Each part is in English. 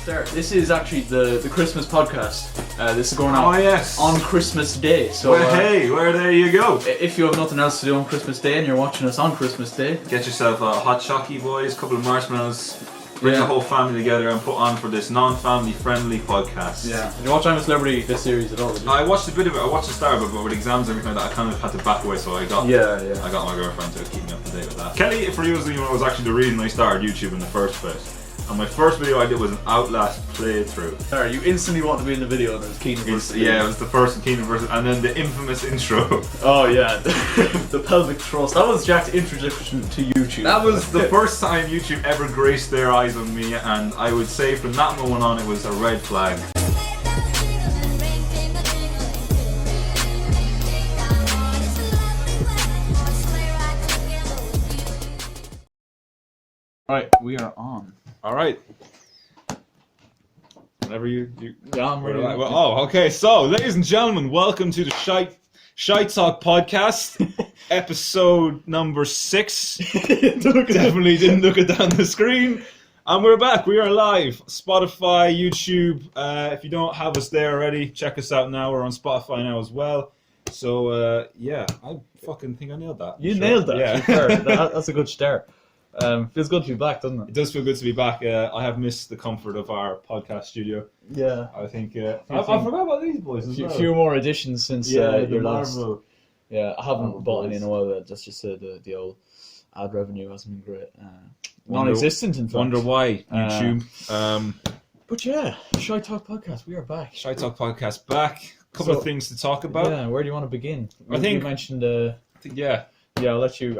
start. This is actually the Christmas podcast. This is going out on Christmas Day. So there you go. If you have nothing else to do on Christmas Day and you're watching us on Christmas Day, get yourself a hot chocky, boys, a couple of marshmallows, bring the whole family together and put on for this non-family friendly podcast. Yeah. Did you watch I'm a Celebrity, this series at all? I watched a bit of it. I watched the start of it, but with exams and everything like that, I kind of had to back away, so I got my girlfriend to keep me up to date with that. Kelly, for you, was actually the reason I started YouTube in the first place. And my first video I did was an Outlast playthrough. Sorry, you instantly wanted to be in the video and it was Keenan versus it was the first Keenan versus, and then the infamous intro. Oh yeah, the pelvic thrust. That was Jack's introduction to YouTube. That was the first time YouTube ever graced their eyes on me, and I would say from that moment on it was a red flag. Alright, we are on. Alright. Whenever you yeah, I'm ready. Okay. So, ladies and gentlemen, welcome to the ShiteTalk podcast, episode number 6. Definitely didn't look it down the screen. And we're back. We are live. Spotify, YouTube. If you don't have us there already, check us out now. We're on Spotify now as well. So, I fucking think I nailed that. You nailed that. Yeah. That's a good start. Feels good to be back, doesn't it? It does feel good to be back. I have missed the comfort of our podcast studio. Yeah. I think I forgot about these boys as well. A few more additions since your last. Marvel. Yeah, I haven't bought any in a while. Just the old ad revenue hasn't been great. Non-existent, in fact. Wonder why, YouTube. But yeah, ShiteTalk podcast, we are back. ShiteTalk podcast back. Couple of things to talk about. Yeah, where do you want to begin? I think you mentioned. Yeah, I'll let you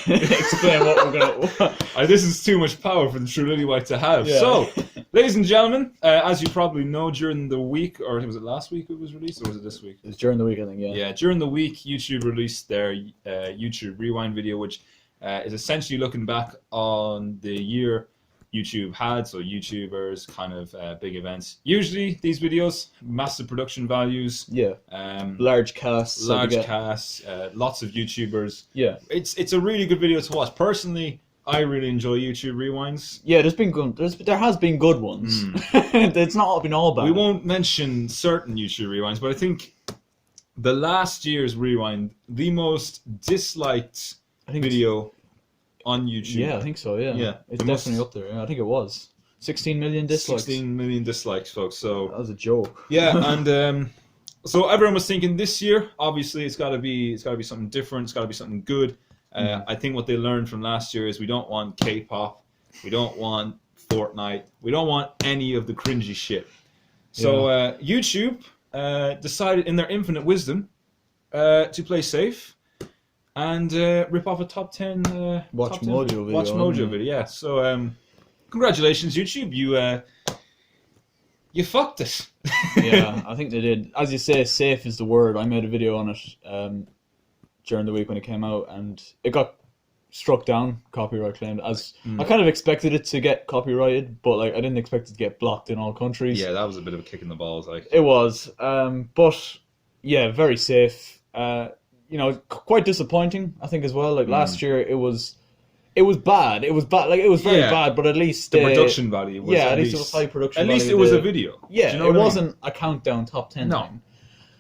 explain what we're gonna. This is too much power for the True Lily White to have. Yeah. So, ladies and gentlemen, as you probably know, during the week, or was it last week it was released, or was it this week? It was during the week, I think. Yeah. Yeah, during the week, YouTube released their YouTube Rewind video, which is essentially looking back on the year YouTube had, so YouTubers, kind of big events. Usually these videos, massive production values. Yeah. Large casts. Lots of YouTubers. Yeah. It's a really good video to watch. Personally, I really enjoy YouTube Rewinds. Yeah, there has been good ones. It's not been all bad. We won't mention certain YouTube Rewinds, but I think the last year's Rewind, the most disliked video on YouTube. Yeah, I think so, yeah. It's definitely up there. Yeah, I think it was. 16 million dislikes. 16 million dislikes, folks. So that was a joke. Yeah, and so everyone was thinking this year, obviously it's gotta be something different, it's gotta be something good. I think what they learned from last year is we don't want K-pop, we don't want Fortnite, we don't want any of the cringy shit. So YouTube decided in their infinite wisdom to play safe and rip off a top 10 Watch Mojo video. Yeah. So congratulations, YouTube. You fucked it. Yeah, I think they did. As you say, safe is the word. I made a video on it during the week when it came out, and it got struck down, copyright claimed. I kind of expected it to get copyrighted, but I didn't expect it to get blocked in all countries. Yeah, that was a bit of a kick in the balls. It was, but yeah, very safe. Quite disappointing, I think, as well. Last year, it was bad. It was bad. It was very bad. But at least the production value was at least it was high production. At value. least it was a video. Yeah, it wasn't a countdown top 10. No. Thing.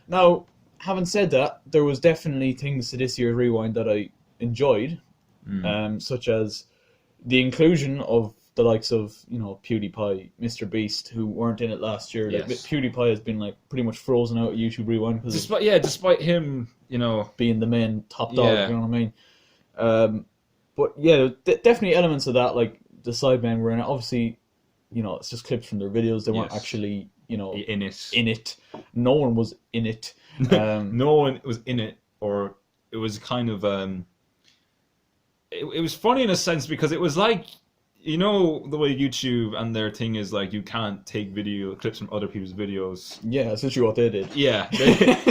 Now, having said that, there was definitely things to this year's Rewind that I enjoyed, such as the inclusion of the likes of PewDiePie, Mr. Beast, who weren't in it last year. Yes. PewDiePie has been pretty much frozen out of YouTube Rewind despite him, being the main top dog. You know what I mean? But yeah, definitely elements of that, like the sidemen were in it. Obviously, it's just clips from their videos. They weren't actually, in it. No one was in it. No one was in it, or it was kind of it was funny in a sense because it was like, the way YouTube and their thing is you can't take video clips from other people's videos. Yeah, that's literally what they did. Yeah,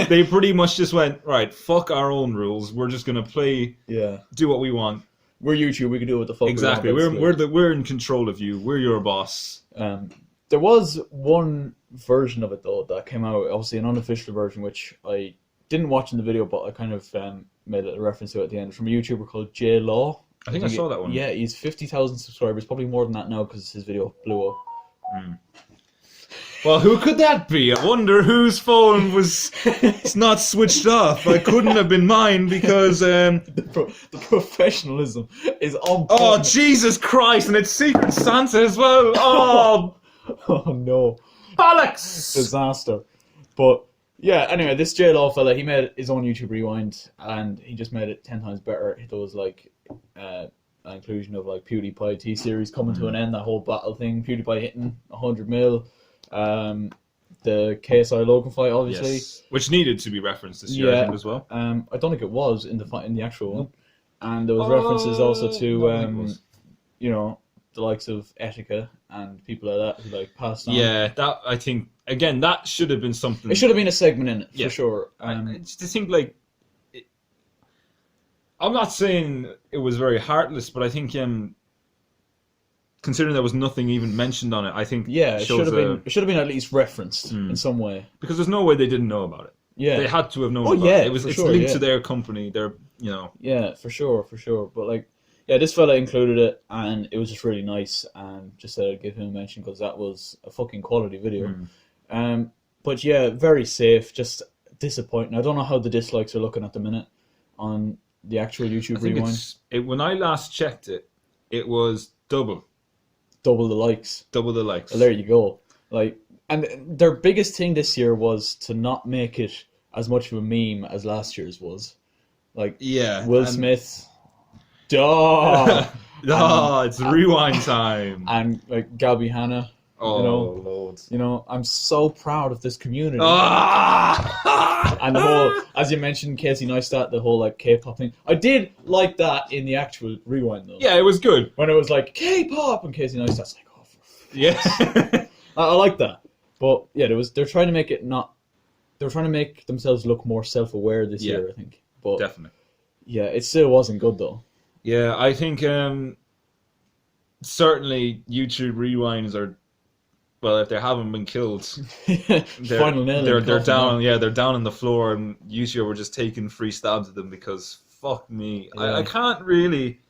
they pretty much just went, right, fuck our own rules. We're just gonna play. Yeah. Do what we want. We're YouTube. We can do what the fuck exactly. we want. We're in control of you. We're your boss. There was one version of it though that came out, obviously an unofficial version, which I didn't watch in the video, but I kind of made a reference to it at the end, from a YouTuber called J Law. I think I saw that one. Yeah, he's 50,000 subscribers, probably more than that now because his video blew up. Well, who could that be? I wonder whose phone was it's not switched off. It couldn't have been mine because... The professionalism is on Oh, point. Jesus Christ, and it's Secret Santa as well. Oh, Oh no. bollocks! Disaster. But yeah, anyway, this J Law fella, he made his own YouTube Rewind, and he just made it 10 times better. There was like inclusion of like PewDiePie T-Series coming to an end, that whole battle thing, PewDiePie hitting 100 mil, the KSI Logan fight, obviously. Yes. Which needed to be referenced this year, I think, as well. I don't think it was in the fight, in the actual one. And there was references also to you know, the likes of Etika and people like that who like passed on. Yeah, that I think again that should have been something. It should have been a segment in it Yeah. for sure. I just think like I'm not saying it was very heartless, but I think considering there was nothing even mentioned on it, I think yeah, it shows should have been at least referenced in some way. because there's no way they didn't know about it. Yeah, They had to have known Oh, about yeah, it. It's sure, linked yeah. to their company. Their yeah, for sure. But like, yeah, this fella included it, and it was just really nice. And just said I'd give him a mention because that was a fucking quality video. But yeah, very safe. Just disappointing. I don't know how the dislikes are looking at the minute on the actual YouTube I think Rewind. when I last checked it, it was double Double the likes. the likes. Well, there you go. Like, and their biggest thing this year was to not make it as much of a meme as last year's was. Like, Yeah, Will Smith, duh, it's rewind time. and like Gabby Hanna. Oh, you know, loads. You know, I'm so proud of this community. Ah! And the whole, as you mentioned, Casey Neistat, the whole like K-pop thing. I did like that in the actual Rewind though. Yeah, it was good. When it was like K-pop and Casey Neistat's like, oh, Yeah. I like that. But yeah, they're trying to make it not. They're trying to make themselves look more self-aware this year, I think. But Definitely. yeah, it still wasn't good though. Yeah, I think certainly YouTube rewinds are, well, if they haven't been killed, Final nail. they're down. Yeah, they're down on the floor, and YouTube were just taking free stabs at them because fuck me, Yeah. I can't really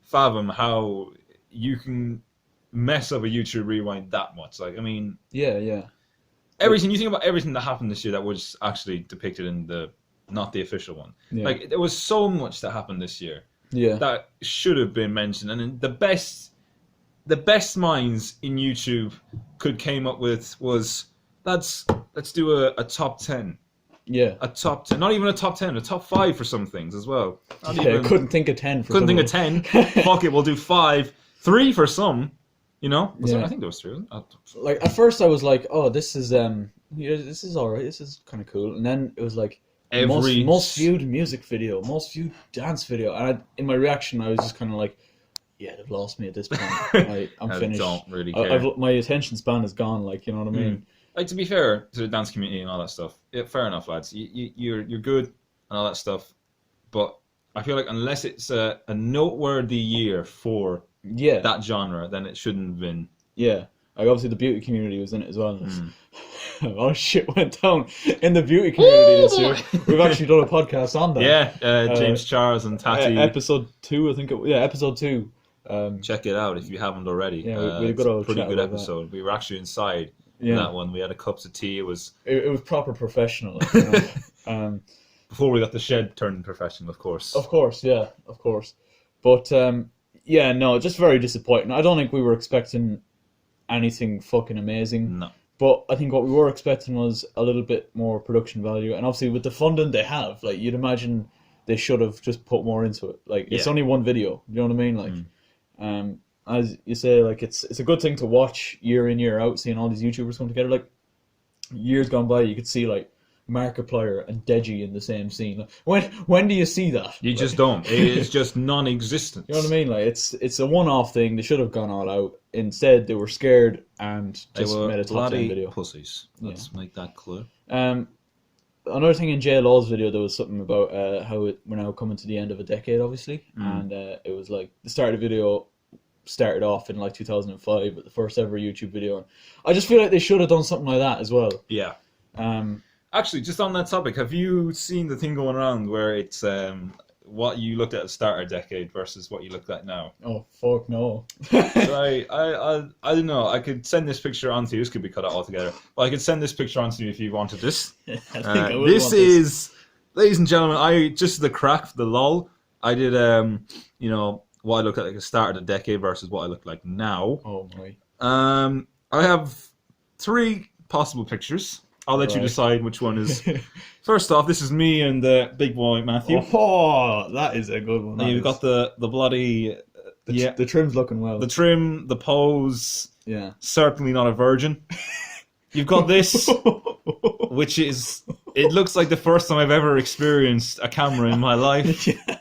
fathom how you can mess up a YouTube rewind that much. Like, I mean, Yeah. everything you think about everything that happened this year that was actually depicted in not the official one. Yeah. Like, there was so much that happened this year Yeah. that should have been mentioned, and the best minds in YouTube came up with was let's do a top 10, Yeah. a top 10, not even a top 10, a top 5 for some things as well. Not Yeah, even, couldn't think of 10 for couldn't some think of of 10. Fuck it, we'll do 5, 3 for some. You know, Yeah. I think there was 3. Like at first I was like, oh, this is this is alright, this is kind of cool, and then it was like most viewed music video, most viewed dance video, and in my reaction I was just kind of like, yeah, they've lost me at this point. I'm I finished. don't really care. My attention span is gone. Like, you know what I mean? Like, to be fair to the dance community and all that stuff, yeah, fair enough, lads. You're good and all that stuff, but I feel like unless it's a noteworthy year for Yeah. that genre, then it shouldn't have been. Yeah. Like obviously the beauty community was in it as well. A lot of shit went down in the beauty community this year. We've actually done a podcast on that. Yeah, James Charles and Tati. Episode 2, I think. Episode 2. Check it out if you haven't already. Yeah, we had a it's good old pretty chat good about episode. We were actually inside Yeah. that one. We had a cups of tea. It was It was proper professional. Like, you know? before we got the shed turned professional, of course. Of course, yeah, of course. But yeah, no, just very disappointing. I don't think we were expecting anything fucking amazing. No. But I think what we were expecting was a little bit more production value. And obviously with the funding they have, like you'd imagine they should have just put more into it. Like it's only one video, you know what I mean? Like as you say, like it's a good thing to watch year in, year out, seeing all these YouTubers come together. Like years gone by you could see like Markiplier and Deji in the same scene. When do you see that? You just don't. It's just non-existent. You know what I mean? Like it's a one-off thing. They should have gone all out. Instead, they were scared and just made a top 10 video. Pussies. Let's make that clear. Another thing in J Law's video, there was something about how we're now coming to the end of a decade, obviously, and it was like the start of the video started off in like 2005 with the first ever YouTube video. And I just feel like they should have done something like that as well. Yeah. Actually, just on that topic, have you seen the thing going around where it's what you looked at the start of the decade versus what you look at now. Oh fuck no. So I don't know. I could send this picture on to you. This could be cut out altogether. But I could send this picture on to you if you wanted this. I think I would This want is, ladies and gentlemen, I just the crack for the lol. I did what I looked at the start of the decade versus what I look like now. Oh my. I have 3 possible pictures. I'll let you decide which one is. First off, this is me and the big boy Matthew. Oh, that is a good one. Now you've got the bloody the trim's looking well. the trim, the pose. Yeah. Certainly not a virgin. You've got this, which is, it looks like the first time I've ever experienced a camera in my life. Yeah.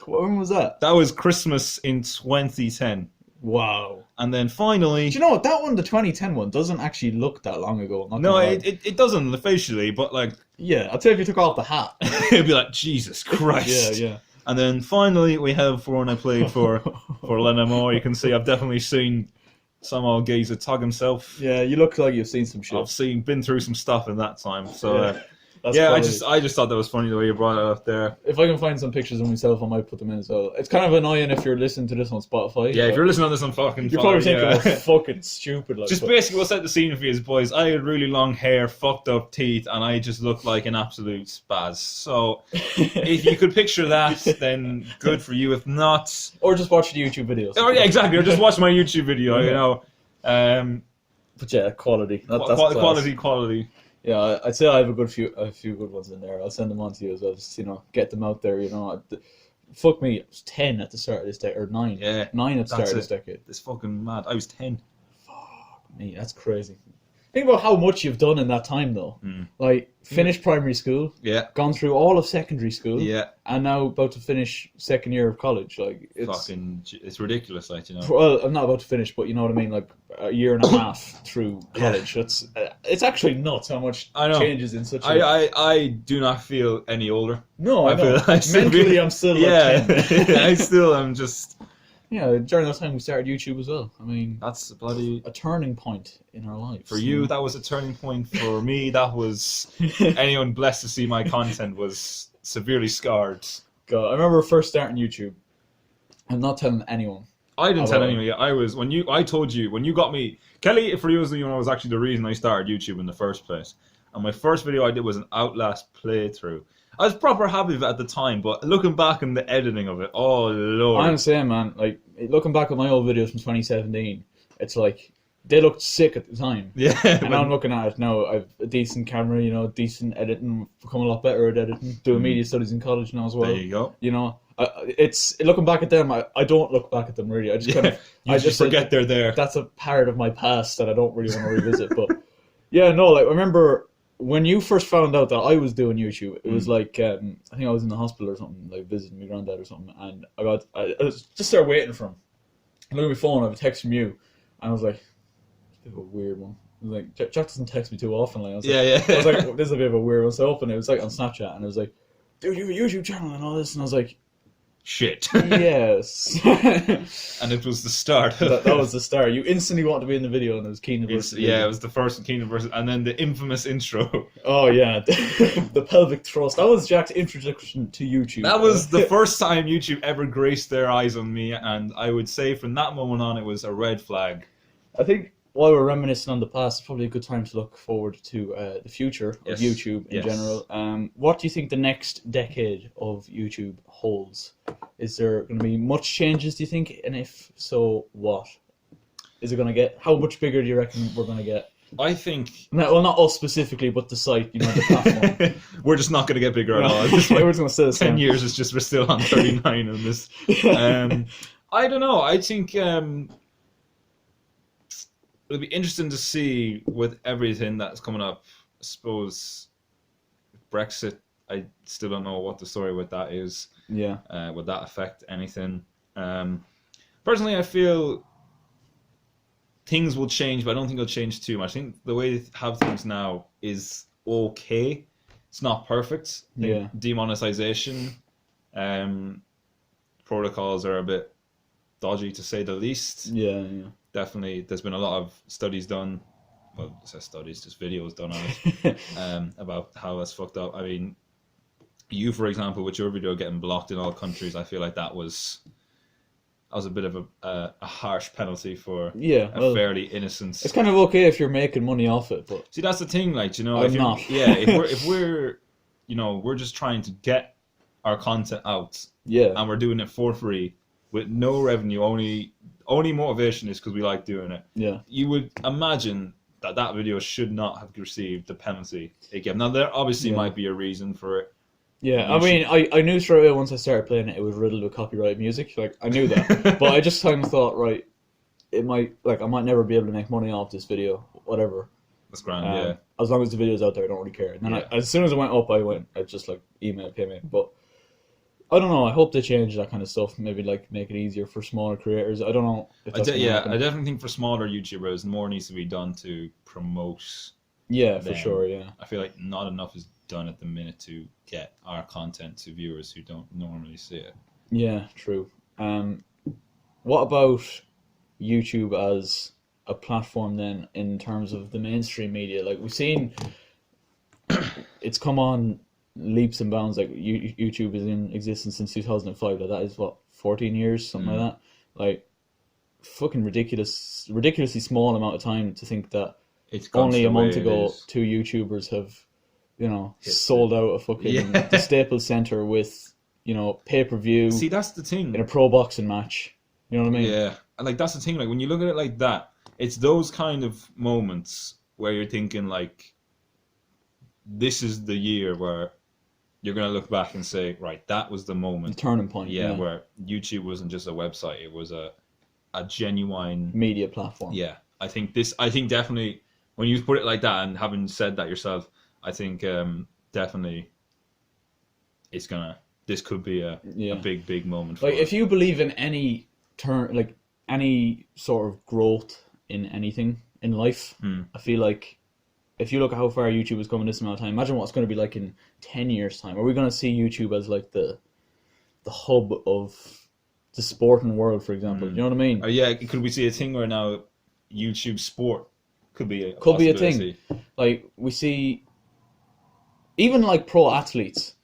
When was that? That was Christmas in 2010. Wow. And then finally... Do you know what? That one, the 2010 one, doesn't actually look that long ago. No, it doesn't officially, but like... Yeah, I'd say if you took off the hat. It'd be like, Jesus Christ. Yeah. And then finally we have, for when I played for Lenamore, you can see I've definitely seen some old geezer tug himself. Yeah, you look like you've seen some shit. I've been through some stuff in that time, so... Yeah, I just thought that was funny the way you brought it up there. If I can find some pictures of myself, I might put them in as well. It's kind of annoying if you're listening to this on Spotify. Yeah, if you're listening to this on fucking... You're probably thinking we're fucking stupid. Like, just basically, we'll set the scene for you, boys. I had really long hair, fucked up teeth, and I just looked like an absolute spaz. So, if you could picture that, then good for you. If not... Or just watch the YouTube videos. Oh, yeah, exactly. Or just watch my YouTube video, you know. But yeah, quality. That's Quality. Yeah, I'd say I have a few good ones in there. I'll send them on to you as well. Just get them out there. Fuck me, it was 10 at the start of this decade, or 9. Yeah, 9 at the start of this decade. It's fucking mad. I was 10. Fuck me, that's crazy. Think about how much you've done in that time, though. Like, finished primary school. Yeah. Gone through all of secondary school. Yeah. And now about to finish second year of college. Like, it's ridiculous, like, you know. Well, I'm not about to finish, but you know what I mean. Like a year and a half through college. It's actually nuts how much changes in such. I do not feel any older. No, I know. Mentally, I'm still like 10. I still am just. Yeah, during that time we started YouTube as well. I mean, that's bloody a turning point in our lives. For you, that was a turning point. For me, that was anyone blessed to see my content was severely scarred. God, I remember first starting YouTube. I'm not telling anyone. I didn't tell anyone. I told you when you got me, Kelly. For you, was actually the reason I started YouTube in the first place. And my first video I did was an Outlast playthrough. I was proper happy with it at the time, but looking back on the editing of it, oh lord! I'm saying, man, like looking back at my old videos from 2017, it's like they looked sick at the time. Yeah. And now I'm looking at it now. I've a decent camera, decent editing, become a lot better at editing. Doing media studies in college now as well. There you go. It's looking back at them. I don't look back at them really. I just kind of I just forget they're there. That's a part of my past that I don't really want to revisit. But yeah, no, like I remember. When you first found out that I was doing YouTube, it was like, I think I was in the hospital or something, like visiting my granddad or something, and I was just started waiting for him. I looked at my phone, I have a text from you, and I was like, it's a bit of a weird one. I was like, Jack doesn't text me too often. Like, I was like, this is a bit of a weird one. So I opened it, it was like on Snapchat, and it was like, dude, you have a YouTube channel and all this, and I was like, shit. Yes. And it was the start. That was the start. You instantly wanted to be in the video, and it was Keen University. Yeah, it was the first Keen University, and then the infamous intro. Oh yeah, the pelvic thrust. That was Jack's introduction to YouTube. That was the first time YouTube ever graced their eyes on me, and I would say from that moment on, it was a red flag. I think while we're reminiscing on the past, it's probably a good time to look forward to the future of YouTube in general. What do you think the next decade of YouTube holds? Is there going to be much changes, do you think? And if so, what? Is it going to get... How much bigger do you reckon we're going to get? I think... Well, not us specifically, but the site, the platform. We're just not going to going to get bigger at all. We're just going to stay the same. 10 years is just... We're still on 39 on this. I don't know. I think... it'll be interesting to see with everything that's coming up. I suppose Brexit, I still don't know what the story with that is. Yeah. Would that affect anything? Personally, I feel things will change, but I don't think it'll change too much. I think the way they have things now is okay. It's not perfect. Yeah. Demonetization protocols are a bit dodgy, to say the least. Yeah. Definitely, there's been a lot of studies done. Well, it says studies, just videos done on it about how that's fucked up. I mean, you, for example, with your video getting blocked in all countries, I feel like that was a bit of a harsh penalty for a fairly innocent. It's kind of okay if you're making money off it, but see, that's the thing, like, you know, I'm if you're not. yeah, if we're you know, we're just trying to get our content out, and we're doing it for free with no revenue, only motivation is because we like doing it. Yeah, you would imagine that video should not have received the penalty it gave. Now there obviously might be a reason for it. Yeah, I mean, I knew straight away once I started playing it, it was riddled with copyright music. Like, I knew that. But I just kind of thought, right, I might never be able to make money off this video, whatever. That's grand, yeah. As long as the video's out there, I don't really care. And then as soon as it went up, I just, like, emailed payment. But I don't know, I hope they change that kind of stuff. Maybe, like, make it easier for smaller creators. I don't know if that's gonna happen. I definitely think for smaller YouTubers, more needs to be done to promote. Yeah, for sure, yeah. I feel like not enough is done at the minute to get our content to viewers who don't normally see it. Yeah, true. What about YouTube as a platform then in terms of the mainstream media? Like, we've seen it's come on leaps and bounds. Like, YouTube is in existence since 2005. Like, that is what, 14 years, something like that. Like, fucking ridiculously small amount of time to think that only a month ago 2 YouTubers have, you know, sold out a fucking the Staples Center with, you know, pay-per-view. See, that's the thing. In a pro boxing match. You know what I mean? Yeah. And, like, that's the thing. Like, when you look at it like that, it's those kind of moments where you're thinking, like, this is the year where you're going to look back and say, right, that was the moment. The turning point. Yeah, where YouTube wasn't just a website. It was a genuine media platform. Yeah. I think definitely, when you put it like that, and having said that yourself, I think definitely this could be a big moment for like, if you believe in any any sort of growth in anything in life, I feel like if you look at how far YouTube has come in this amount of time, imagine what it's going to be like in 10 years' time. Are we going to see YouTube as like the hub of the sporting world, for example? Do you know what I mean? Yeah, could we see a thing where now YouTube sport could be a thing? Like, we see even like pro athletes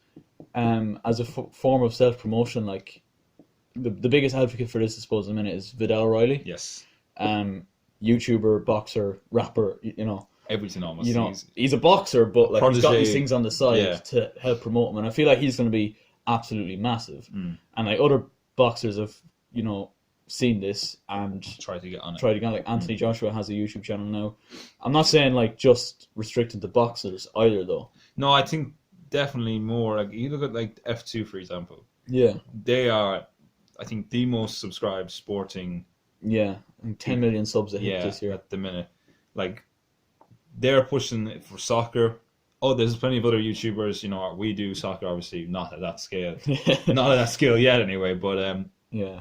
as a form of self-promotion. Like, the biggest advocate for this, I suppose, in a minute is Vidal O'Reilly. Yes. YouTuber, boxer, rapper, you know. Everything almost. You know, he's a boxer, but like, he's got these things on the side to help promote him. And I feel like he's going to be absolutely massive. And like, other boxers have, you know, seen this and try to get on it. Like, Anthony Joshua has a YouTube channel now. I'm not saying like just restricted to boxers either, though. No, I think definitely more. Like, you look at like F2, for example. Yeah, they are, I think, the most subscribed sporting. Yeah, and 10 million subs I think this year at the minute. Like, they're pushing it for soccer. Oh, there's plenty of other YouTubers. You know, we do soccer, obviously not at that scale, not at that scale yet, anyway. But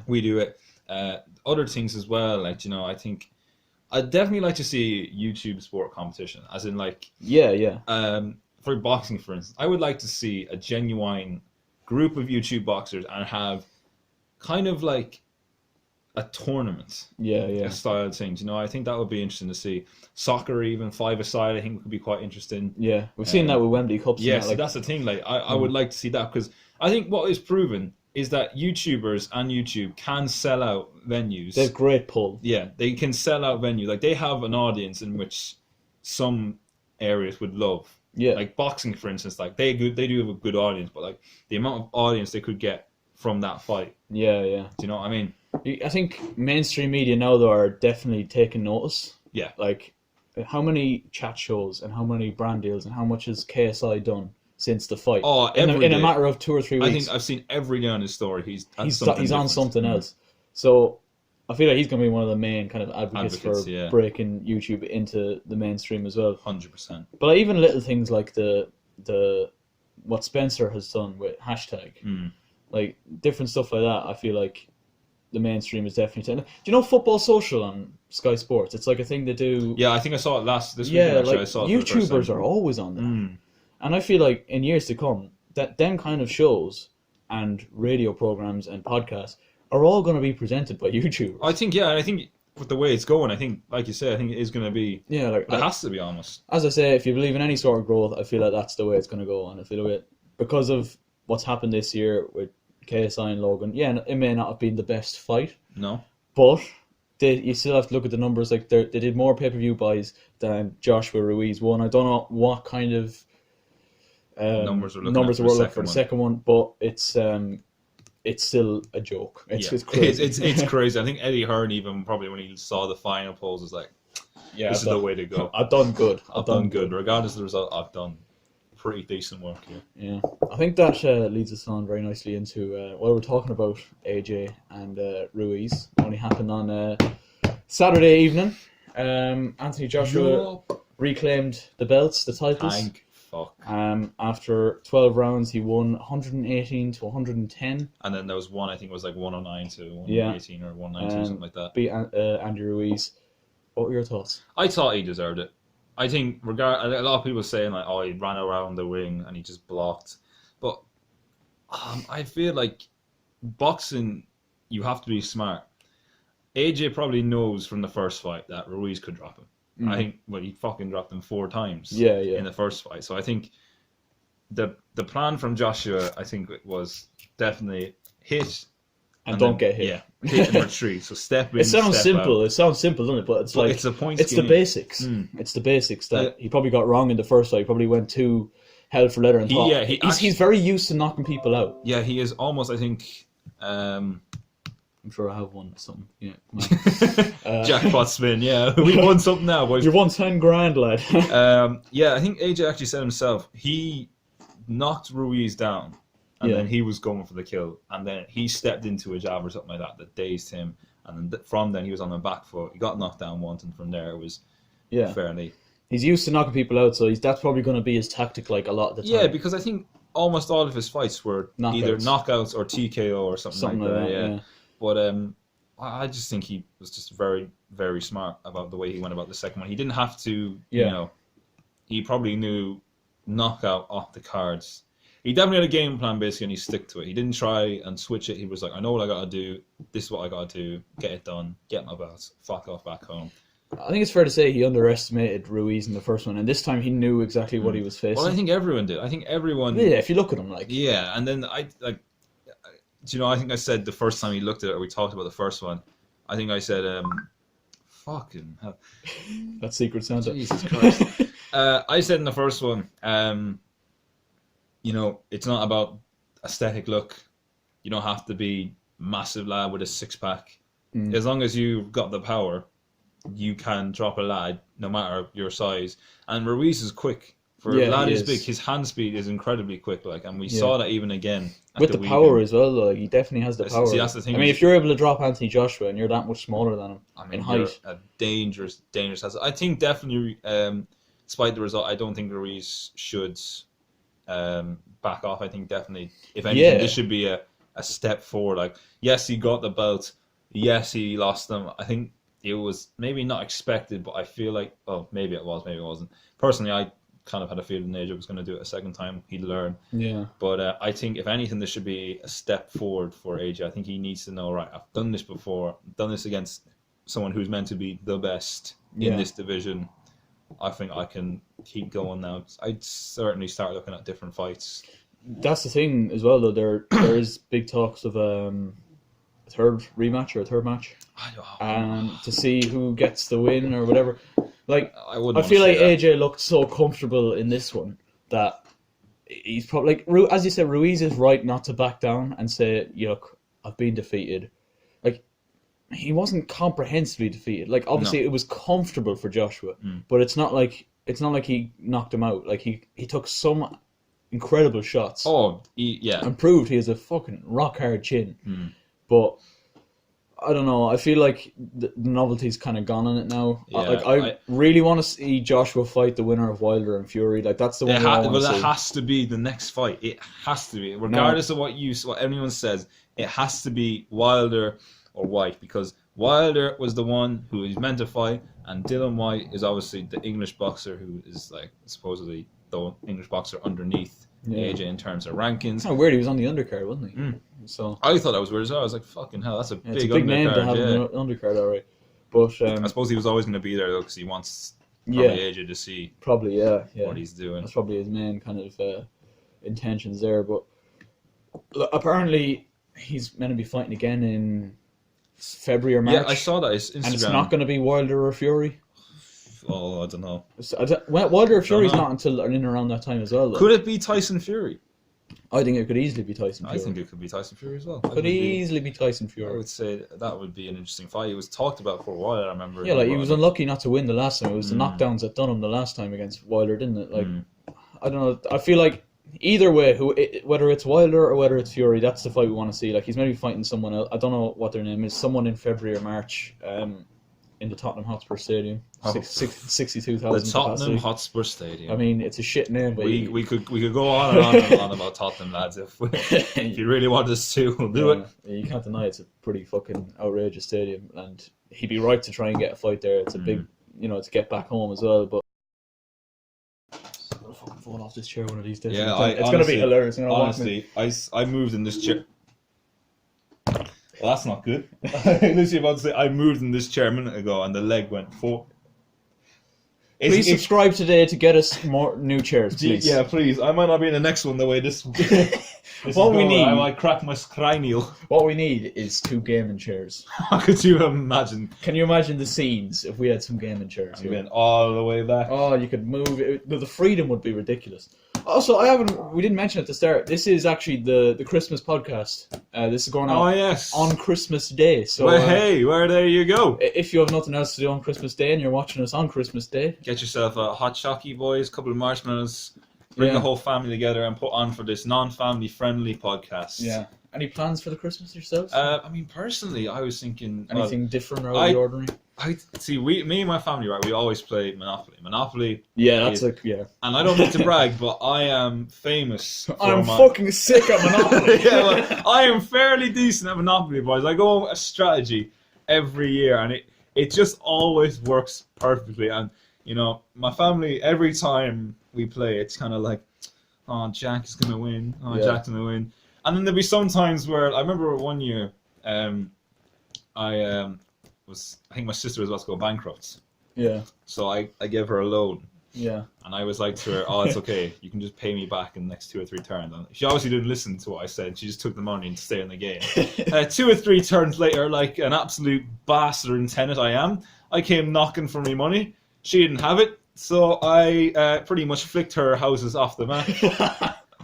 we do it. Other things as well. Like, you know, I think I'd definitely like to see YouTube sport competition, as in like for boxing, for instance. I would like to see a genuine group of YouTube boxers and have kind of like a tournament style things. You know, I think that would be interesting to see. Soccer, even 5-a-side, I think could be quite interesting. Yeah, we've seen that with Wembley Cups. Yeah, so that's the thing. Like, I would like to see that, because I think what is proven is that YouTubers and YouTube can sell out venues. They're great pull. Yeah, they can sell out venues. Like, they have an audience in which some areas would love. Yeah, like boxing, for instance. Like, they do have a good audience, but like the amount of audience they could get from that fight. Yeah. Do you know what I mean? I think mainstream media now, though, are definitely taking notice. Yeah. Like, how many chat shows and how many brand deals and how much has KSI done since the fight? Oh, in a matter of 2 or 3 weeks. I think I've seen every day on his story. He's on something else. So I feel like he's going to be one of the main kind of advocates for breaking YouTube into the mainstream as well. 100%. But like, even little things like the what Spencer has done with hashtag, like different stuff like that. I feel like the mainstream is definitely. Do you know Football Social on Sky Sports? It's like a thing they do. Yeah, I think I saw it this week. Yeah, actually, like, I saw it YouTubers are always on there, and I feel like in years to come, that them kind of shows and radio programs and podcasts are all going to be presented by YouTubers. I think with the way it's going, I think, like you say, I think it is going to be. Yeah, like, it has to be almost. As I say, if you believe in any sort of growth, I feel like that's the way it's going to go, and I feel like because of what's happened this year with KSI and Logan, yeah, it may not have been the best fight, No. but you still have to look at the numbers. Like they did more pay-per-view buys than Joshua Ruiz won. I don't know what kind of Numbers were looking for the second one, but it's still a joke. It's crazy. It's crazy. I think Eddie Hearn even probably when he saw the final polls was like, this is the way to go. I've done good. I've done good. Regardless of the result, I've done pretty decent work here. Yeah. I think that leads us on very nicely into while we're talking about AJ and Ruiz. It only happened on Saturday evening. Anthony Joshua reclaimed the belts, the titles. Thank fuck. After 12 rounds, he won 118 to 110. And then there was one, I think it was like 109 to 118 or 192, something like that. Beat Andy Ruiz. What were your thoughts? I thought he deserved it. I think a lot of people saying like, oh, he ran around the ring and he just blocked. But I feel like boxing, you have to be smart. AJ probably knows from the first fight that Ruiz could drop him. I think he fucking dropped him 4 times in the first fight. So I think the plan from Joshua, I think it was definitely hit and don't get hit. Yeah, hit and retreat. So step in. It sounds simple. Out. It sounds simple, doesn't it? But it's like it's a point. It's the basics. It's the basics that he probably got wrong in the first fight. He probably went too hell for leather and thought. He's very used to knocking people out. Yeah, he is almost. I think. I'm sure I have won something. Yeah, jackpot spin. Yeah, we won something now, boys. You won 10 grand, lad. Yeah, I think AJ actually said himself he knocked Ruiz down, and then he was going for the kill, and then he stepped into a jab or something like that dazed him, and then from then he was on the back foot. He got knocked down once, and from there it was fairly. He's used to knocking people out, so that's probably going to be his tactic, like a lot of the time. Yeah, because I think almost all of his fights were either knockouts or TKO or something like that. Yeah. But I just think he was just very, very smart about the way he went about the second one. He didn't have to, you know, he probably knew knockout off the cards. He definitely had a game plan, basically, and he stuck to it. He didn't try and switch it. He was like, I know what I got to do. This is what I got to do. Get it done. Get my belts. Fuck off back home. I think it's fair to say he underestimated Ruiz in the first one, and this time he knew exactly what he was facing. Well, I think everyone did. I think everyone... Yeah, if you look at him, like... Yeah, and then I think I said the first time he looked at it, or we talked about the first one, I think I said, fucking hell. That's Secret Santa. Jesus Christ. I said in the first one, you know, it's not about aesthetic look. You don't have to be massive lad with a 6-pack. As long as you've got the power, you can drop a lad, no matter your size. And Ruiz is quick. For a lad is big, his hand speed is incredibly quick, and we saw that even again with the power as well. Though he definitely has the power. See, that's the thing. I mean, if you're able to drop Anthony Joshua and you're that much smaller than him in height, a dangerous. I think definitely, despite the result, I don't think Ruiz should back off. I think definitely, if anything, this should be a step forward. Like, yes, he got the belt. Yes, he lost them. I think it was maybe not expected, but I feel like, well, maybe it was, maybe it wasn't. Personally, I kind of had a feeling AJ was going to do it a second time. He'd learn. Yeah. But I think, if anything, this should be a step forward for AJ. I think he needs to know, right, I've done this before. I've done this against someone who's meant to be the best in this division. I think I can keep going now. I'd certainly start looking at different fights. That's the thing as well, though. There is big talks of a third rematch or a third match. To see who gets the win or whatever. Like, I feel like AJ looked so comfortable in this one that he's probably, like, as you said, Ruiz is right not to back down and say, look, I've been defeated. Like, he wasn't comprehensively defeated. Like, obviously it was comfortable for Joshua, but it's not like he knocked him out. Like, he took some incredible shots. And proved he has a fucking rock hard chin. But I don't know. I feel like the novelty's kind of gone on it now. Yeah, I really want to see Joshua fight the winner of Wilder and Fury. Like, that's the one. It has to be the next fight. It has to be, regardless of what anyone says. It has to be Wilder or White, because Wilder was the one who he's meant to fight, and Dylan White is obviously the English boxer who is, like, supposedly the English boxer underneath AJ in terms of rankings. It's kind of weird. He was on the undercard, wasn't he? So I thought that was weird as well. I was like, fucking hell, that's a big undercard. Name to have an undercard, all right. But I suppose he was always going to be there, though, because he wants AJ to see what he's doing. That's probably his main kind of intentions there. But Look, apparently he's meant to be fighting again in February or March. Yeah, I saw that. It's Instagram. And it's not going to be Wilder or Fury. Oh, I don't know. Wilder or Fury's not until in around that time as well, though. Could it be Tyson Fury? I think it could easily be Tyson Fury. I think it could be Tyson Fury as well. Could easily be Tyson I Fury. would say that would be an interesting fight. It was talked about for a while, I remember. Yeah, like he was unlucky not to win the last time. It was the knockdowns that done him the last time against Wilder, didn't it? Like, I don't know. I feel like either way, whether it's Wilder or whether it's Fury, that's the fight we want to see. Like, he's maybe fighting someone else. I don't know what their name is. Someone in February or March. In the Tottenham Hotspur Stadium, 62,000 The Tottenham capacity. Hotspur Stadium. I mean, it's a shit name, but we could go on and on and on about Tottenham, lads. If you really want us to, we'll do it. You can't deny it's a pretty fucking outrageous stadium, and he'd be right to try and get a fight there. It's a big, to get back home as well. But I'm gonna fucking fall off this chair one of these days. Yeah, it's gonna be hilarious. Honestly, I moved in this chair. Well, that's not good. I literally about to say I moved in this chair a minute ago and the leg went forward. Please subscribe today to get us more new chairs, please. Yeah, please. I might not be in the next one the way this. What we need, I might crack my cranial. What we need is 2 gaming chairs. How could you imagine? Can you imagine the scenes if we had some gaming chairs? We went all the way back. Oh, you could move it. The freedom would be ridiculous. Also, we didn't mention at the start. This is actually the Christmas podcast. This is going out on Christmas Day. So well, there you go. If you have nothing else to do on Christmas Day and you're watching us on Christmas Day, get yourself a hot shocky, boys, a couple of marshmallows, bring the whole family together and put on for this non-family friendly podcast. Yeah. Any plans for the Christmas yourselves? I mean, personally, I was thinking anything different out of the ordinary. I see. Me and my family, right? We always play Monopoly. Monopoly. Yeah, that's And I don't need to brag, but I am famous. I'm fucking sick at Monopoly. Yeah, well, I am fairly decent at Monopoly, boys. I go a strategy every year, and it just always works perfectly. And my family, every time we play, it's kind of like, oh, Jack is gonna win. Oh, Jack's gonna win. And then there'll be some times where I remember one year, I think my sister was about to go bankrupt. Yeah. So I gave her a loan. Yeah. And I was like to her, oh, it's okay. You can just pay me back in the next 2 or 3 turns. And she obviously didn't listen to what I said. She just took the money and stayed in the game. 2 or 3 turns later, like an absolute bastard and tenant I am, I came knocking for my money. She didn't have it. So I pretty much flicked her houses off the map.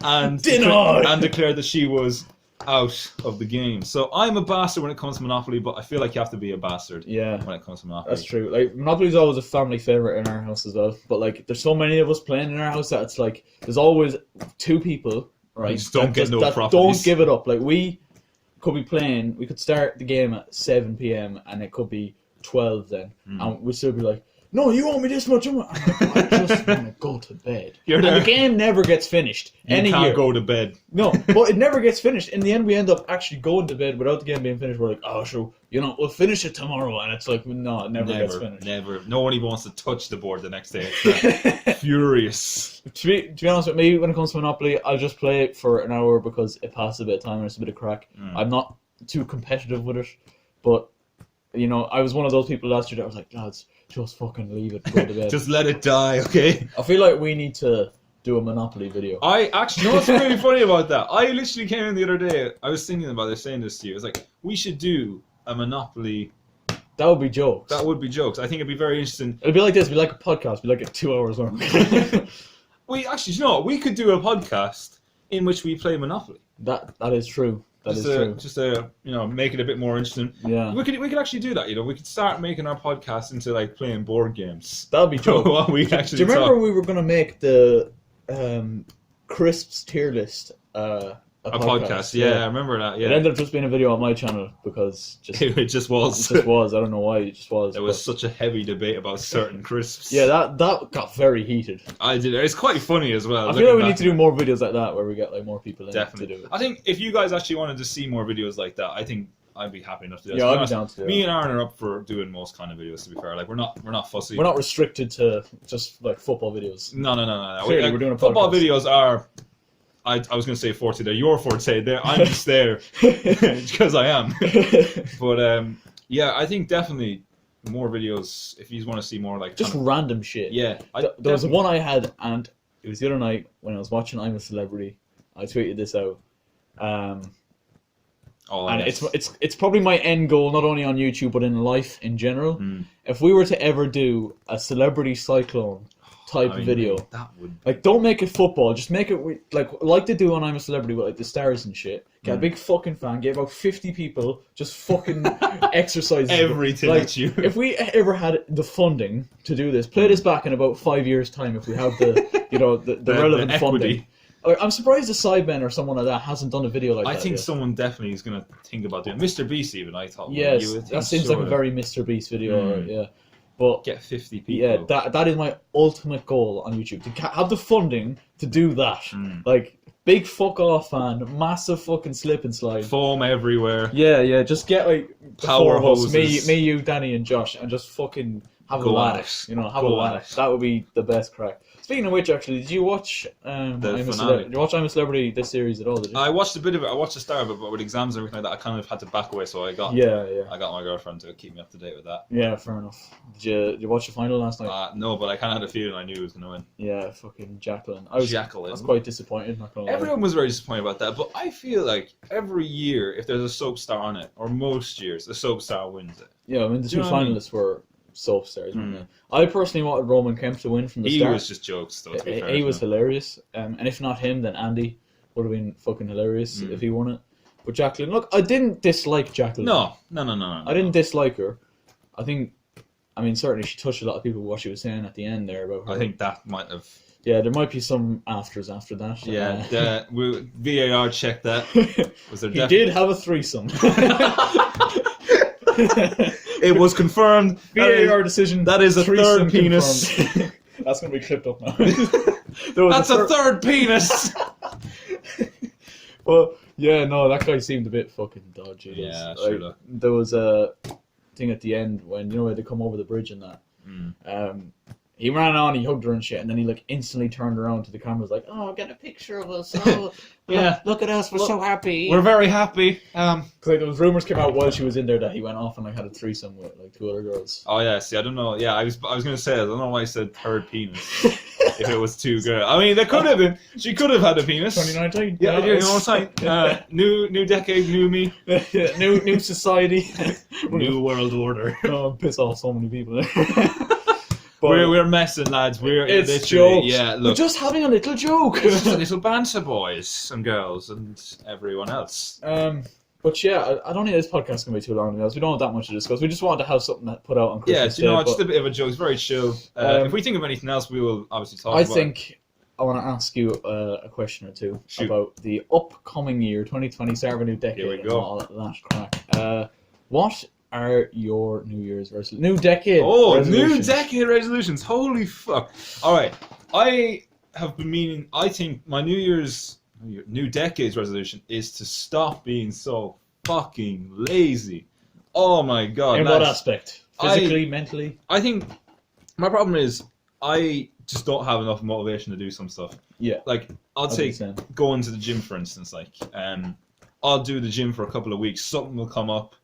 And declared that she was out of the game. So I'm a bastard when it comes to Monopoly, but I feel like you have to be a bastard when it comes to Monopoly. That's true. Like, Monopoly's always a family favorite in our house as well. But like, there's so many of us playing in our house that it's like there's always 2 people, right? Just don't give it up. Like, we could be playing. We could start the game at 7 p.m. and it could be 12 then, and we'd still be like, no, you owe me this much. I just want to go to bed. And the game never gets finished. You can't go to bed. No, but it never gets finished. In the end, we end up actually going to bed without the game being finished. We're like, oh, sure, we'll finish it tomorrow. And it's like, no, it never gets finished. Never. Nobody wants to touch the board the next day. It's furious. To be honest with me, when it comes to Monopoly, I'll just play it for an hour because it passes a bit of time and it's a bit of crack. I'm not too competitive with it. But, I was one of those people last year that was like, lads, just fucking leave it and go to bed. Just let it die, okay? I feel like we need to do a Monopoly video. I actually, what's really funny about that? I literally came in the other day, I was thinking about this, saying this to you. I was like, we should do a Monopoly. That would be jokes. That would be jokes. I think it'd be very interesting. It'd be like this, it'd be like a podcast, it'd be like a 2 hours long. We actually, we could do a podcast in which we play Monopoly. That is true. That is true. Just make it a bit more interesting. Yeah. We could actually do that. We could start making our podcast into like playing board games. That'd be true. Do you remember we were gonna make the Crisps tier list a podcast? Yeah, I remember that. Yeah. It ended up just being a video on my channel because it just was. It just was. I don't know why it just was. There was such a heavy debate about certain crisps. Yeah, that got very heated. I did. It's quite funny as well. I feel like we need to do more videos like that where we get like more people in to do it. I think if you guys actually wanted to see more videos like that, I think I'd be happy enough to do that. Yeah, I'd be down to do it. Me and Aaron are up for doing most kind of videos. To be fair, like we're not fussy. We're not restricted to just like football videos. No. Clearly, we're doing a football podcast. Videos are. I was going to say forte. They're your forte. I'm just there because I am. But I think definitely more videos if you want to see more like just random shit. Yeah, there was one I had, and it was the other night when I was watching I'm a Celebrity. I tweeted this out. And yes. it's probably my end goal, not only on YouTube but in life in general. If we were to ever do a celebrity cyclone type video, that would like, don't make it football, just make it like they do on I'm a Celebrity with like the stars and shit. Get a big fucking fan, get about 50 people, just fucking exercise everything like, at you. If we ever had the funding to do this, play this back in about 5 years' time. If we have the the relevant funding. I'm surprised the Sidemen or someone like that hasn't done a video like that. I think yet. someone definitely is going to think about doing Mr. Beast even, I thought. Yes, that seems like a very Mr. Beast video, yeah. But get 50 people. Yeah, that is my ultimate goal on YouTube, to have the funding to do that. Like, big fuck off fan, massive fucking slip and slide. Foam everywhere. Yeah, just get like power hoses. hoses. Me, you, Danny and Josh, and just fucking have a laugh. Have a laugh. That would be the best crack. Speaking of which, actually, did you watch Did you watch I'm a Celebrity, this series at all? Did you? I watched a bit of it. I watched the start of it, but with exams and everything like that, I kind of had to back away. So I got I got my girlfriend to keep me up to date with that. Yeah, fair enough. Did you watch the final last night? No, but I kind of had a feeling I knew he was going to win. Yeah, fucking Jacqueline. I was quite disappointed. Not gonna lie. Everyone was very disappointed about that, but I feel like every year, if there's a soap star on it, or most years, the soap star wins it. Yeah, I mean the two finalists were soap stars. I personally wanted Roman Kemp to win from the start. He was just jokes, though. To be fair, he was hilarious, and if not him, then Andy would have been fucking hilarious if he won it. But Jacqueline, look, I didn't dislike Jacqueline. No. I didn't dislike her. I mean, certainly she touched a lot of people with what she was saying at the end there about her. I think that might have. Yeah, there might be some afters after that. Yeah, VAR checked that. Was there? He did have a threesome. It was confirmed. VAR decision. That is a third penis. That's going to be clipped up now. That's a third penis. Well, yeah, no, that guy seemed a bit fucking dodgy. Yeah, sure. There was a thing at the end when where they come over the bridge and that. He ran on, he hugged her and shit, and then he like instantly turned around to the camera, was like, "Oh, get a picture of us! Oh, yeah, look at us, we're so happy. We're very happy." Because like, there was rumors came out while she was in there that he went off and like had a threesome with like 2 other girls. Oh yeah, see, I don't know. Yeah, I was gonna say, I don't know why I said third penis. If it was 2 girls, I mean, there could have been. She could have had a penis. 2019. Yeah, you know what I'm saying. New decade, new me. Yeah, new society, new world order. Oh, piss off so many people. We're messing, lads. It's jokes. Yeah, look. We're just having a little joke. It's just a little banter, boys and girls, and everyone else. But yeah, I don't think this podcast is going to be too long, guys. We don't have that much to discuss. We just wanted to have something to put out on Christmas Day. Just a bit of a joke. It's very chill. If we think of anything else, we will obviously talk about it. I think I want to ask you a question or two about the upcoming year, 2020, start of a new decade. Here we go. And all that crack. What are your New Year's resolutions? New decade resolutions. New decade resolutions. Holy fuck. All right. I have been meaning, I think my new decade's resolution is to stop being so fucking lazy. Oh my god. In what aspect? Physically, mentally? I think my problem is I just don't have enough motivation to do some stuff. Yeah. Like, I'll take going to the gym, for instance. Like, I'll do the gym for a couple of weeks. Something will come up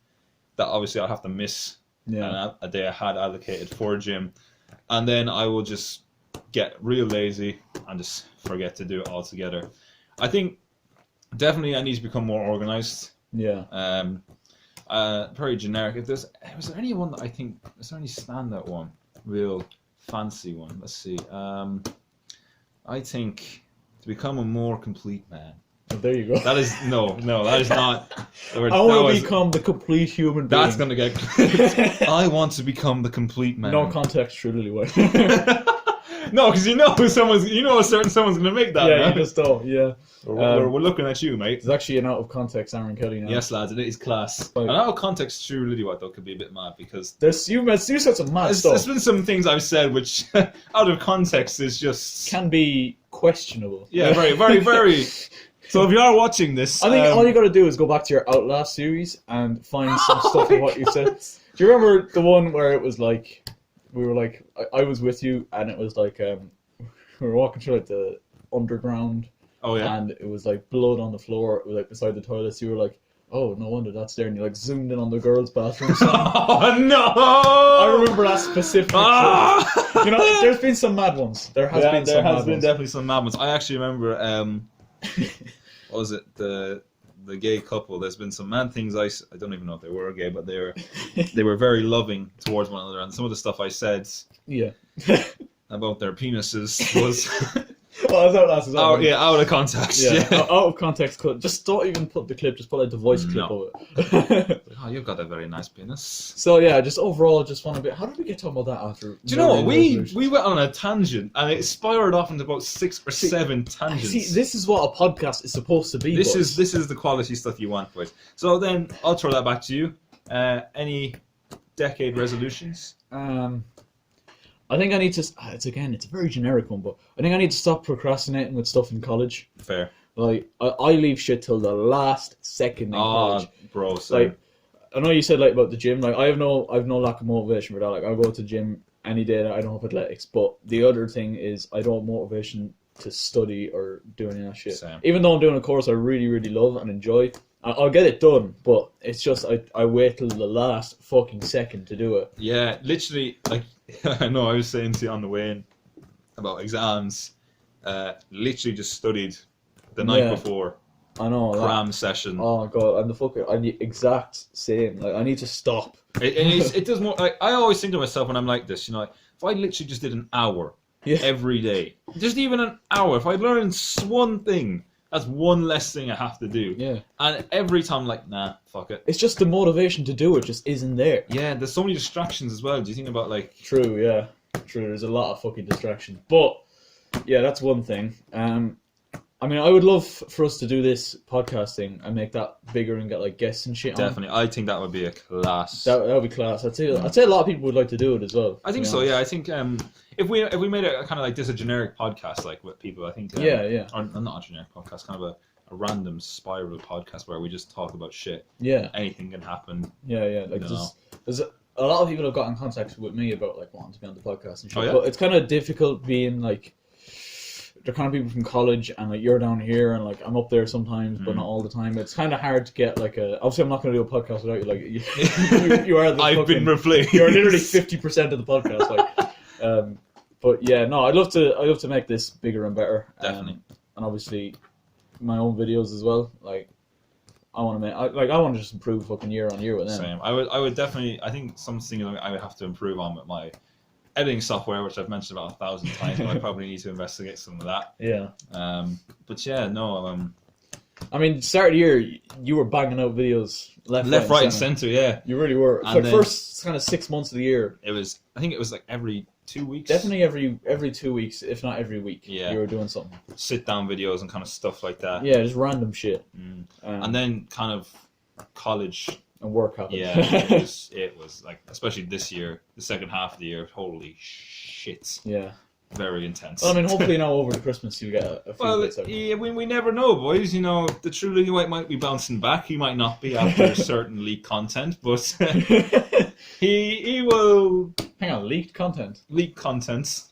that obviously I'll have to miss a day I had allocated for gym. And then I will just get real lazy and just forget to do it altogether. I think definitely I need to become more organized. Yeah. Very generic. Was there any one that I think, is there any standout one? Real fancy one. Let's see. I think to become a more complete man. There you go. That is that is not. I want to become the complete human being. That's gonna get. I want to become the complete man. No context, truly. No, because someone's gonna make that. Yeah, man. you just don't. Yeah. We're looking at you, mate. It's actually an out of context Aaron Kelly now. Yes, lads, it is class. An out of context True Liddy-White though could be a bit mad because you said some mad stuff. There's been some things I've said which, out of context, is just can be questionable. Yeah, very, very, very. So if you are watching this, I think all you got to do is go back to your Outlast series and find some stuff of what you said. Do you remember the one where it was like, we were like, I was with you, and it was like, we were walking through like the underground. Oh yeah. And it was like blood on the floor, like beside the toilets. You were like, oh, no wonder that's there. And you like zoomed in on the girls' bathroom. Oh no! I remember that specific. You know, there's been some mad ones. There has been definitely some mad ones. I actually remember. What was it? The the gay couple. There's been some mad things I don't even know if they were gay, but they were very loving towards one another, and some of the stuff I said Yeah. about their penises was Well, I thought that's out of context. Yeah, out of context. Just don't even put the clip. Just put like the voice clip of it. Oh, you've got a very nice penis. So yeah, just overall, just want to be. How did we get talking about that after? Do you know what we went on a tangent and it spiraled off into about 6 or 7 tangents. See, this is what a podcast is supposed to be. This is the quality stuff you want, boys. So then I'll throw that back to you. Any decade resolutions? I think I need to. It's a very generic one, but I think I need to stop procrastinating with stuff in college. Fair. Like I leave shit till the last second in college. Bro, so like I know you said like about the gym. Like I have no lack of motivation for that. Like I'll go to the gym any day that I don't have athletics. But the other thing is I don't have motivation to study or do any of that shit. Same. Even though I'm doing a course I really, really love and enjoy, I'll get it done. But it's just I wait till the last fucking second to do it. Yeah, literally. Like I know I was saying to you on the way in about exams. Literally just studied the night before. I know. Cram session. Oh god, I'm the exact same. Like I need to stop. It does more. Like, I always think to myself when I'm like this, you know, if I literally just did an hour every day, just even an hour, if I learned one thing, that's one less thing I have to do. Yeah. And every time I'm like, nah, fuck it. It's just the motivation to do it just isn't there. Yeah, there's so many distractions as well. Do you think about like? True. Yeah. True. There's a lot of fucking distractions, but yeah, that's one thing. I mean, I would love for us to do this podcasting and make that bigger and get like guests and shit on. Definitely, I think that would be a class. That would be class. I'd say a lot of people would like to do it as well. I think so. Yeah, I think if we made it kind of like this a generic podcast, like with people, I think or not a generic podcast, kind of a random spiral podcast where we just talk about shit. Yeah, anything can happen. Yeah. Like there's a lot of people have got in contact with me about like wanting to be on the podcast and shit. Oh, yeah? But it's kind of difficult being like. They're kind of people from college, and like you're down here, and like I'm up there sometimes, but not all the time. It's kind of hard to get like a. Obviously, I'm not going to do a podcast without you. Like you are. I've been replaced. You're literally 50% of the podcast. Like, but yeah, no, I'd love to make this bigger and better. Definitely. And obviously, my own videos as well. Like, I want to just improve fucking year on year with them. Same. I would definitely. I think something I would have to improve on with my editing software, which I've mentioned about 1,000 times, but I probably need to investigate some of that. Yeah. But yeah, no. I mean, start of the year, you were banging out videos left, right, and center. Yeah, you really were. For the first kind of 6 months of the year, I think it was like every 2 weeks. Definitely every 2 weeks, if not every week. Yeah, you were doing something. Sit down videos and kind of stuff like that. Yeah, just random shit. And then kind of college. And work happened. Yeah, it was like, especially this year, the second half of the year, holy shit. Yeah. Very intense. Well, I mean, hopefully now over the Christmas you get a few bits out. Yeah, we never know, boys. You know, the True Lily White might be bouncing back. He might not be after certain leaked content, but he will... Hang on, leaked content? Leaked content.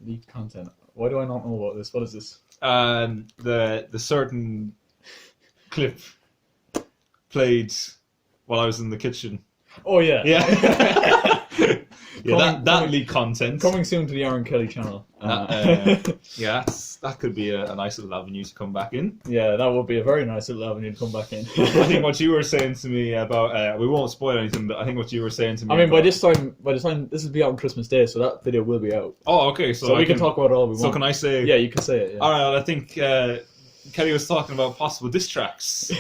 Leaked content. Why do I not know about this? What is this? The certain clip played... while I was in the kitchen. Oh yeah. Yeah. That leaked content. Coming soon to the Aaron Kelly channel. Yeah, that could be a nice little avenue to come back in. Yeah, that would be a very nice little avenue to come back in. I think what you were saying to me about we won't spoil anything, but I think what you were saying to me. I mean, by the time this will be out on Christmas Day, so that video will be out. Oh, okay. So we can talk about it all we want. So can I say? Yeah, you can say it. Yeah. All right. I think Kelly was talking about possible diss tracks.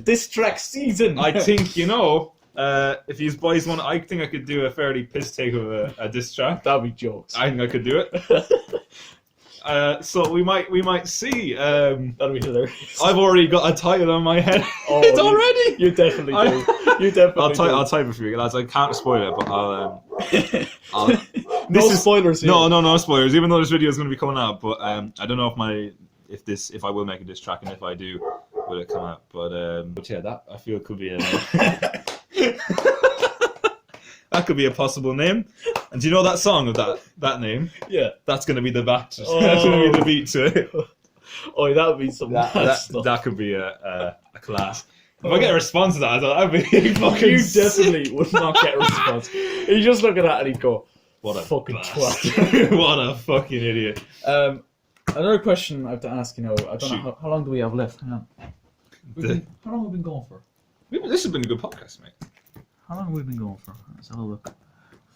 Diss track season. I think if you boys want, I think I could do a fairly piss take of a diss track. That'd be jokes. I think I could do it. So we might see. That'd be hilarious. I've already got a title on my head. Oh, it's already. You definitely do. You definitely. I'll type it for you, lads. I can't spoil it, but I'll no spoilers here. No spoilers. Even though this video is going to be coming out, but I don't know if I will make a diss track, and if I do, will it come out? But yeah, that I feel could be a that could be a possible name. And do you know that song of that name? Yeah, that's going to be the back. Oh. That's going to be the beat to it. Oh, that would be some that could be a class. If I get a response to that, that'd be fucking. You definitely would not get a response. You just look at that and you go, "What a fucking bastard. twat! What a fucking idiot!" Another question I have to ask. I don't know how long do we have left? Hang on. How long have we been going for? This has been a good podcast, mate. How long have we been going for? Let's have a look.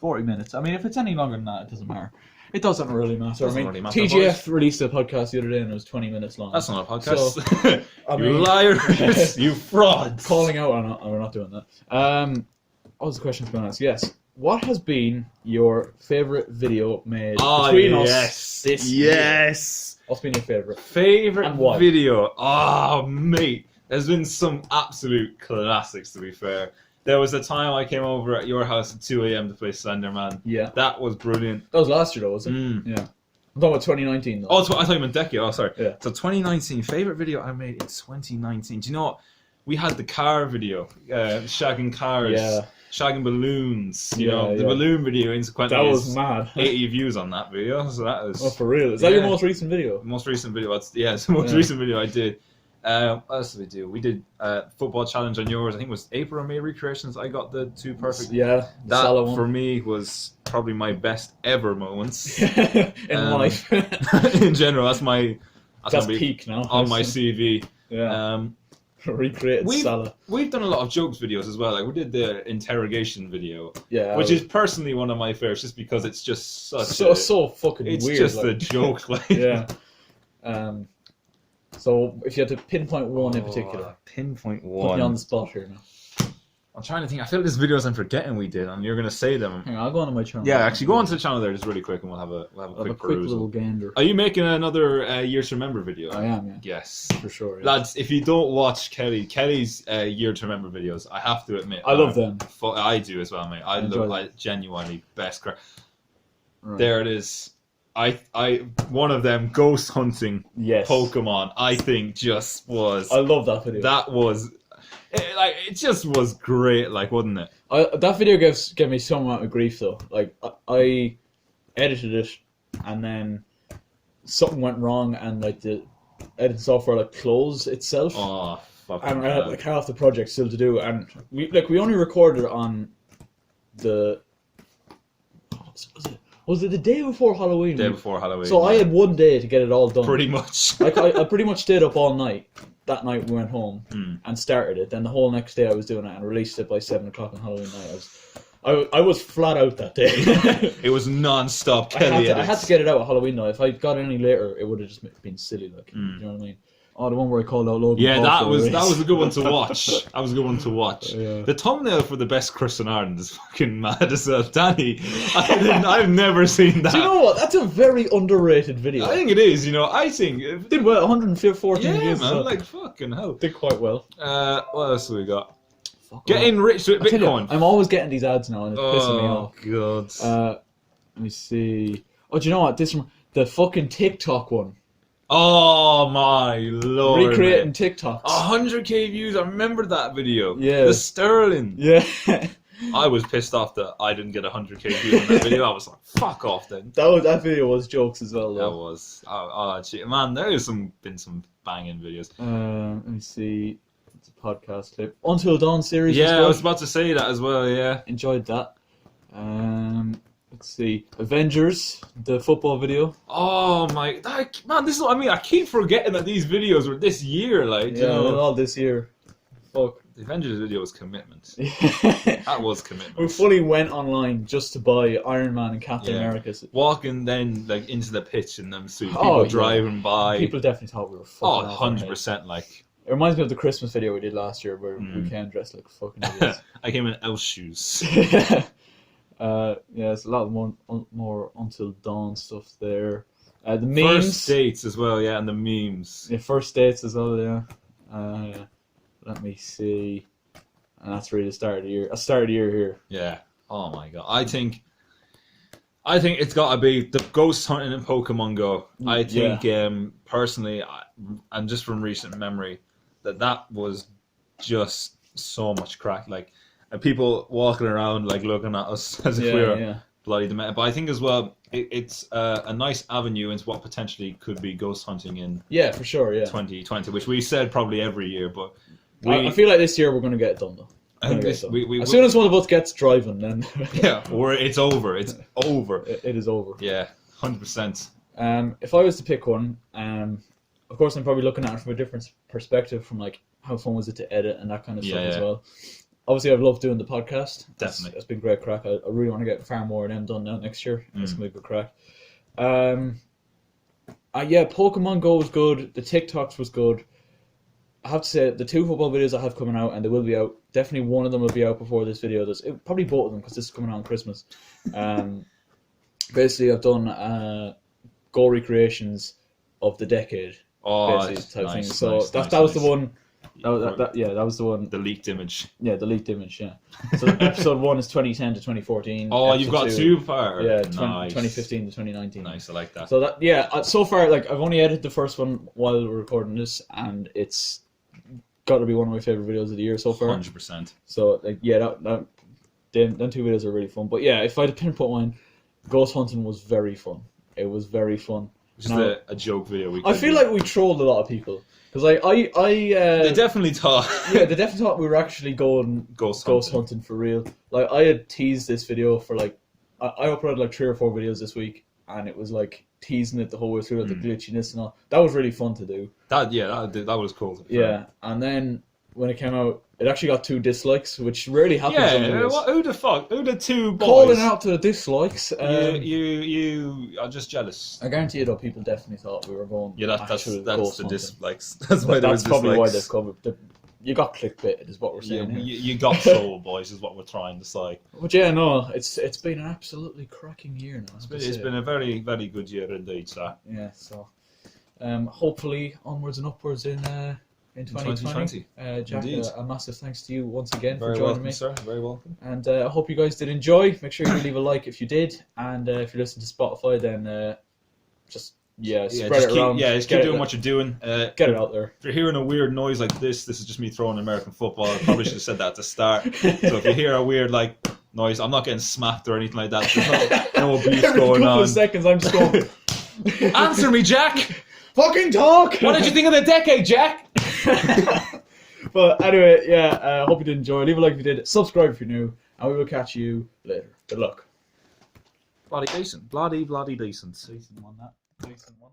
40 minutes. I mean, if it's any longer than that, it doesn't matter. It doesn't really matter. Doesn't I mean, really matter, TGF boys. released a podcast the other day and it was 20 minutes long. That's not a podcast. So, I you mean, liars! You frauds! Calling out, we're not doing that. What was the question I was going to ask? Yes. What has been your favourite video made between us this year? What's been your favourite? Favorite And why? video? Oh, mate. There's been some absolute classics, to be fair. There was a time I came over at your house at 2 a.m. to play Slenderman. Yeah. That was brilliant. That was last year, though, was it? Yeah. I'm talking about 2019, though. Oh, I thought you meant decade. Oh, sorry. Yeah. So 2019, favorite video I made in 2019. Do you know what? We had the car video, shagging cars, Yeah. shagging balloons. You Yeah, know, the yeah. balloon video consequently That was is mad. 80 views on that video. So that was Oh, for real? Is that your Yeah. most recent video? most recent video. It's the most Yeah. recent video I did. What else did we do? We did football challenge on yours. I think it was April or May recreations. I got the 2 perfect. Yeah. The Salah That one. for me was probably my best ever moments In life. in general. That's my That's gonna be peak now. on my CV. Yeah. Recreated Salah. We've done a lot of jokes videos as well. Like we did the interrogation video, Yeah. which is personally one of my favorites, just because it's just such so fucking it's weird. just like. a joke. Like Yeah. So if you had to pinpoint one in particular, pinpoint put me on one. the spot here now. I'm trying to think. I feel there's videos I'm forgetting we did, and you're gonna say them. Hang on, I'll go on to my channel. Yeah, actually, go onto the channel there just really quick, and we'll have a I'll have quick a quick perusal. little gander. Are you making another Year to Remember video? I am, yeah. Yes. For sure. Yeah. Lads, if you don't watch Kelly's Year to Remember videos, I have to admit, I love them. I do as well, mate. I enjoy love, them. I genuinely best. Right. There it is. I one of them ghost hunting Yes. Pokemon. I think just was I love that video. that was it just was great, like, wasn't it? That video gave me some amount of grief though. Like I edited it, and then something went wrong, and like the editing software like closed itself, Oh, fucking and I had hell. like half the project still to do, and we only recorded on the. Was it the day before Halloween? Day before Halloween. So I had one day to get it all done. pretty much. I pretty much stayed up all night. That night we went home Hmm. and started it. Then the whole next day I was doing it and released it by 7 o'clock on Halloween night. I was flat out that day. It was non-stop I Kelly had edits. to get it out at Halloween night. If I got it any later, it would have just been silly. Like, you know what I mean? Oh, the one where I called out Logan. Yeah, Paul that for was race. a good one to watch. That was a good one to watch. Yeah. The thumbnail for the best Chris in Ireland is fucking mad as hell. Danny, I've never seen that. Do you know what? That's a very underrated video. I think it is. You know, I think it did well. 114 yeah, views. man. so Like fucking hell. did quite well. What else have we got? Fuck Getting rich with I tell you, Bitcoin. I'm always getting these ads now, and it's pissing me off. God. Let me see. Oh, do you know what? The fucking TikTok one. Oh my lord. Recreating man. TikToks. 100k views. I remember that video. Yeah. The Sterling. Yeah. I was pissed off that I didn't get 100k views on that video. I was like, fuck off then. that video was jokes as well, That though. was gee, man. There's been some banging videos. Let me see. It's a podcast clip. Until Dawn series. Yeah, as I well. was about to say that as well. Yeah. Enjoyed that. Let's see. Avengers, the football video. Oh my, man! This is what I mean. I keep forgetting that these videos were this year. Like, you Yeah, know, all this year. Fuck. the Avengers video was commitment. we That was commitment. fully went online just to buy Iron Man and Captain Yeah. America. Walking then like into the pitch in them suits, Oh, people yeah. driving by. People definitely thought we were fucking off our heads. 100%. Like, It reminds me of the Christmas video we did last year where we came dressed like fucking idiots. I came in elf shoes. Yeah, it's a lot more Until Dawn stuff there. The memes. First dates as well, yeah, and the memes. Yeah, first dates as well, yeah. Let me see. And that's really the start of the year. A start of the year here. Yeah. Oh my god. I think it's got to be the ghost hunting in Pokemon Go. I think personally, and just from recent memory, that was just so much crack. Like, and people walking around like looking at us as if we were bloody demented. But I think as well, it's a nice avenue into what potentially could be ghost hunting in Yeah, for sure, yeah. 2020, which we said probably every year, but I feel like this year we're going to get it done, though. I think this, we as soon as one of us gets driving, then yeah, or it's over. It's over. it is over. Yeah, 100%. If I was to pick one, of course I'm probably looking at it from a different perspective, from like how fun was it to edit and that kind of stuff Yeah, as yeah. well. Obviously, I've loved doing the podcast. Definitely. It's been great crack. I really want to get far more of them done now next year. It's going to be good crack. Yeah, Pokemon Go was good. The TikToks was good. I have to say, the 2 football videos I have coming out, and they will be out. Definitely one of them will be out before this video does. Probably both of them, because this is coming out on Christmas. Basically, I've done goal recreations of the decade. Oh, Type nice, thing. So nice, that nice, was nice. the one. That was the one. The leaked image. Yeah, the leaked image. Yeah. So episode 1 is 2010 to 2014. Oh, you've got episode 2 far. Yeah, nice. 2015 to 2019. Nice, I like that. So that so far, like, I've only edited the first one while we're recording this, and it's got to be one of my favorite videos of the year so far. 100%. So like, yeah, them 2 videos are really fun. But yeah, if I had to pinpoint one, ghost hunting was very fun. It was very fun. Just a joke video. I feel like we trolled a lot of people because they definitely thought. Yeah, they definitely thought we were actually going ghost hunting for real. Like, I had teased this video for like, I uploaded like 3 or 4 videos this week, and it was like teasing it the whole way through, like, the glitchiness and all. That was really fun to do. That was cool. Yeah, and then when it came out, it actually got 2 dislikes, which rarely happens. on Yeah, videos. who the fuck? Who the 2 boys? Calling out to the dislikes. You are just jealous. I guarantee you, though, people definitely thought we were going. Yeah, that's actual the ghost hunting. dislikes. That's why there was probably why dislikes. they've covered. You got clickbait, is what we're saying. Yeah, here. you got soul, boys, is what we're trying to say. But yeah, no, it's been an absolutely cracking year now. It's been a very, very good year indeed, sir. Yeah, so hopefully onwards and upwards in 2020. Jack, a massive thanks to you once again for joining me. Sir. Very welcome. And I hope you guys did enjoy. Make sure you leave a like if you did, and if you're listening to Spotify, then spread it around. Yeah, just keep doing what you're doing. Get it out there. If you're hearing a weird noise like this is just me throwing American football. I probably should have said that at the start. So if you hear a weird noise, I'm not getting smacked or anything like that. There's no abuse Every going couple on. of seconds, I'm just going. Answer me, Jack! Fucking talk! What did you think of the decade, Jack? But anyway, yeah, hope you did enjoy. Leave a like if you did. Subscribe if you're new. And we will catch you later. Good luck. Bloody decent. Bloody decent. Decent one, that. Decent one.